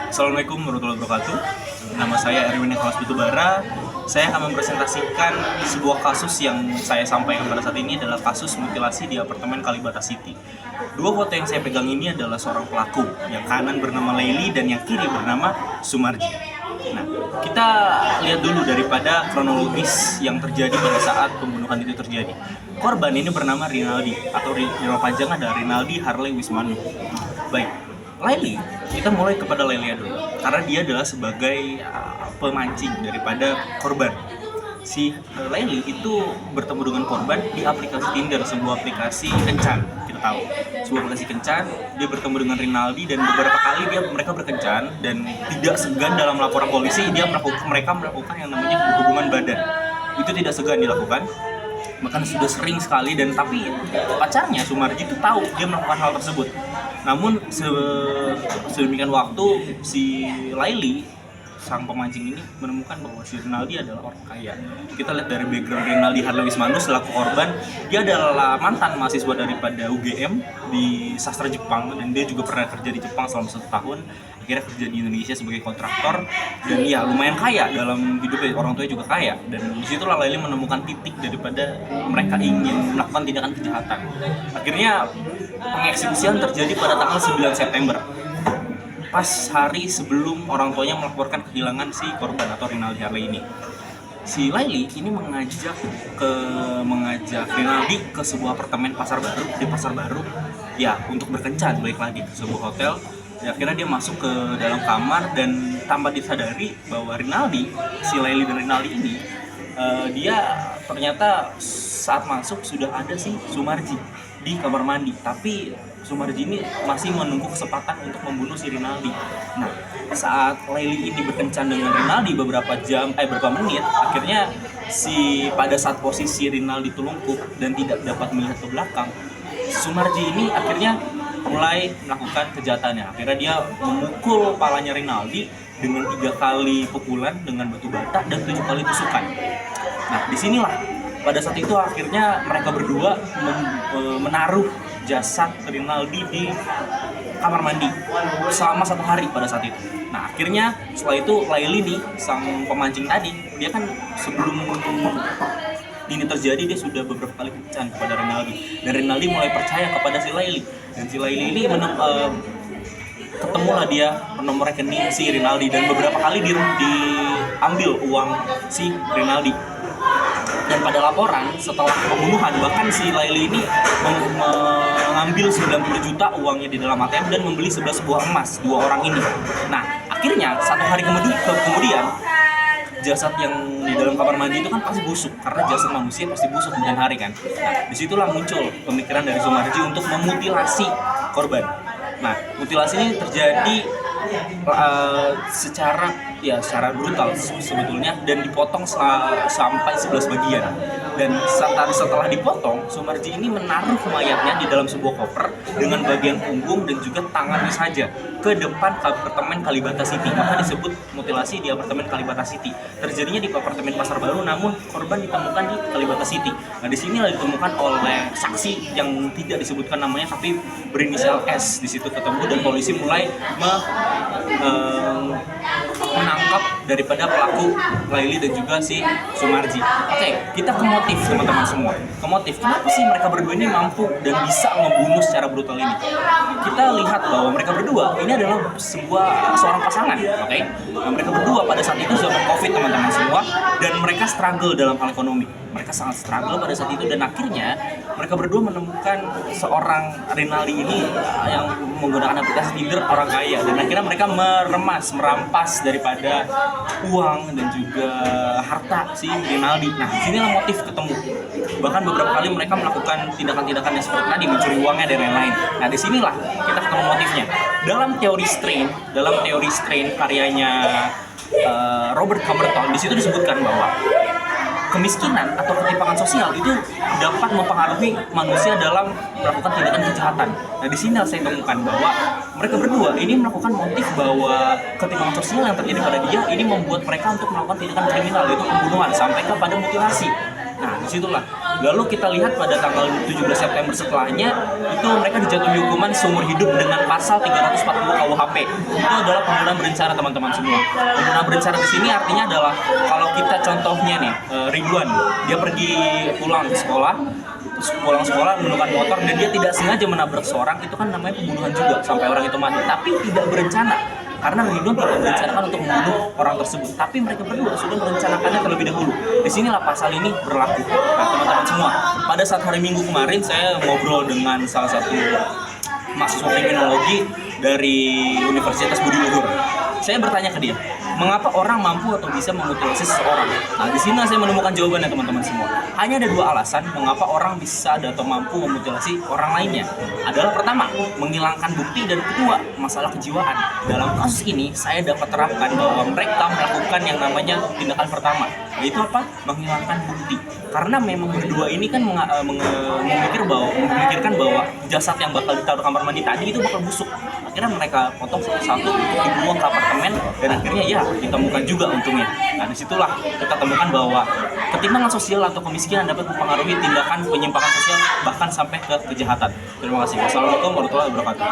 Assalamualaikum warahmatullahi wabarakatuh. Nama saya Erwin Nicholas Batubara. Saya akan mempresentasikan sebuah kasus yang saya sampaikan pada saat ini adalah kasus mutilasi di apartemen Kalibata City. Dua foto yang saya pegang ini adalah seorang pelaku. Yang kanan bernama Laili dan yang kiri bernama Sumarji. Nah, kita lihat dulu daripada kronologis yang terjadi pada saat pembunuhan itu terjadi. Korban ini bernama Rinaldi atau nama panjang ada Rinaldi Harley Wismanu. Baik, Laili, kita mulai kepada Laili dulu karena dia adalah sebagai pemancing daripada korban. Si Laili itu bertemu dengan korban di aplikasi Tinder, sebuah aplikasi kencan. Kita tahu, sebuah aplikasi kencan. Dia bertemu dengan Rinaldi dan beberapa kali mereka berkencan dan tidak segan dalam laporan polisi mereka melakukan yang namanya hubungan badan. Itu tidak segan dilakukan. Bahkan sudah sering sekali tapi pacarnya Sumarji itu tahu dia melakukan hal tersebut. Namun sedemikian waktu si Laili sang pemancing ini menemukan bahwa si Rinaldi adalah orang kaya. Kita lihat dari background Rinaldi Harley Wismanu selaku korban, dia adalah mantan mahasiswa daripada UGM di sastra Jepang dan dia juga pernah kerja di Jepang selama 1 tahun. Akhirnya kerja di Indonesia sebagai kontraktor dan ya lumayan kaya dalam hidupnya, orang tuanya juga kaya. Dan disitulah Laili menemukan titik daripada mereka ingin melakukan tindakan kejahatan. Akhirnya pengeksekusian terjadi pada tanggal 9 September. Pas hari sebelum orang tuanya melaporkan kehilangan si korban atau Rinaldi Harley ini. Si Laili ini mengajak Rinaldi ke sebuah apartemen di Pasar Baru ya untuk berkencan, balik lagi ke sebuah hotel. Ya, akhirnya dia masuk ke dalam kamar dan tanpa disadari bahwa si Laili dan Rinaldi ini dia ternyata saat masuk sudah ada si Sumarji di kamar mandi, tapi Sumarji ini masih menunggu kesempatan untuk membunuh si Rinaldi. Nah, saat Laili ini berkencan dengan Rinaldi beberapa menit, akhirnya pada saat posisi Rinaldi terlungkup dan tidak dapat melihat ke belakang, Sumarji ini akhirnya mulai melakukan kejahatannya. Akhirnya dia memukul kepalanya Rinaldi dengan 3 kali pukulan dengan batu bata dan 7 kali tusukan. Nah, disinilah pada saat itu akhirnya mereka berdua menaruh jasad Rinaldi di kamar mandi selama 1 hari pada saat itu. Nah, akhirnya setelah itu Laili nih, sang pemancing tadi, dia kan sebelum ini terjadi dia sudah beberapa kali kencan kepada Rinaldi dan Rinaldi mulai percaya kepada si Laili dan si Laili ini ketemulah dia nomor rekening si Rinaldi dan beberapa kali diambil uang si Rinaldi. Dan pada laporan setelah pembunuhan bahkan si Laili ini mengambil 90 juta uangnya di dalam ATM dan membeli 11 buah emas 2 orang ini. Nah, akhirnya 1 hari kemudian jasad yang di dalam kamar mandi itu kan pasti busuk karena jasad manusia pasti busuk kemudian hari kan. Nah, disitulah muncul pemikiran dari Sumarji untuk memutilasi korban. Nah, mutilasi ini terjadi secara brutal sebetulnya dan dipotong sampai 11 bagian. Dan setelah dipotong, Sumarji ini menaruh mayatnya di dalam sebuah koper dengan bagian punggung dan juga tangannya saja ke depan apartemen Kalibata City. Maka disebut mutilasi di apartemen Kalibata City. Terjadinya di apartemen Pasar Baru, namun korban ditemukan di Kalibata City. Nah, di sinilah ditemukan oleh saksi yang tidak disebutkan namanya tapi berinisial S. Di situ ketemu dan polisi mulai menangkap daripada pelaku Laili dan juga si Sumarji. Oke, kita ke motif teman-teman semua. Ke motif, kenapa sih mereka berdua ini mampu dan bisa membunuh secara brutal ini? Kita lihat bahwa mereka berdua ini adalah seorang pasangan, oke? Nah, mereka berdua pada saat itu zaman COVID teman-teman semua dan mereka struggle dalam hal ekonomi. Mereka sangat struggle pada saat itu dan akhirnya mereka berdua menemukan seorang Rinaldi ini yang menggunakan aplikasi Tinder orang kaya dan akhirnya mereka merampas daripada uang dan juga harta si Rinaldi. Nah, disinilah motif ketemu. Bahkan beberapa kali mereka melakukan tindakan-tindakan yang seperti tadi, mencuri uangnya dan lain-lain. Nah, disinilah kita ketemu motifnya. Dalam teori strain karyanya Robert Camerton, di situ disebutkan bahwa kemiskinan atau ketimpangan sosial itu dapat mempengaruhi manusia dalam melakukan tindakan kejahatan. Nah, di sini saya temukan bahwa mereka berdua ini melakukan motif bahwa ketimpangan sosial yang terjadi pada dia ini membuat mereka untuk melakukan tindakan kriminal, yaitu pembunuhan sampai kepada mutilasi. Nah, disitulah Lalu kita lihat pada tanggal 17 September setelahnya, itu mereka dijatuhi hukuman seumur hidup dengan pasal 340 KUHP. Itu adalah pembunuhan berencana, teman-teman semua. Pembunuhan berencana di sini artinya adalah kalau kita contohnya nih, Ridwan, dia pergi pulang sekolah menggunakan motor dan dia tidak sengaja menabrak seorang, itu kan namanya pembunuhan juga sampai orang itu mati, tapi tidak berencana. Karena Ridwan tidak merencanakan untuk membunuh orang tersebut, tapi mereka berdua sudah merencanakannya terlebih dahulu. Disinilah pasal ini berlaku. Nah, teman-teman semua, pada saat hari Minggu kemarin saya ngobrol dengan salah satu mahasiswa kriminologi dari Universitas Budi Luhur. Saya bertanya ke dia, mengapa orang mampu atau bisa memutilasi seseorang? Nah, di sini saya menemukan jawabannya, teman-teman semua. Hanya ada dua alasan mengapa orang bisa atau mampu memutilasi orang lainnya. Adalah pertama, menghilangkan bukti, dan kedua, masalah kejiwaan. Dalam kasus ini, saya dapat terapkan bahwa mereka melakukan yang namanya tindakan pertama, yaitu apa? Menghilangkan bukti. Karena memang berdua ini kan memikirkan bahwa jasad yang bakal ditaruh kamar mandi tadi itu bakal busuk. Akhirnya mereka potong satu-satu untuk dibuang ke apartemen, dan akhirnya ya ditemukan juga untungnya. Nah, disitulah kita temukan bahwa ketimpangan sosial atau kemiskinan dapat mempengaruhi tindakan penyimpangan sosial bahkan sampai ke kejahatan. Terima kasih. Wassalamualaikum warahmatullahi wabarakatuh.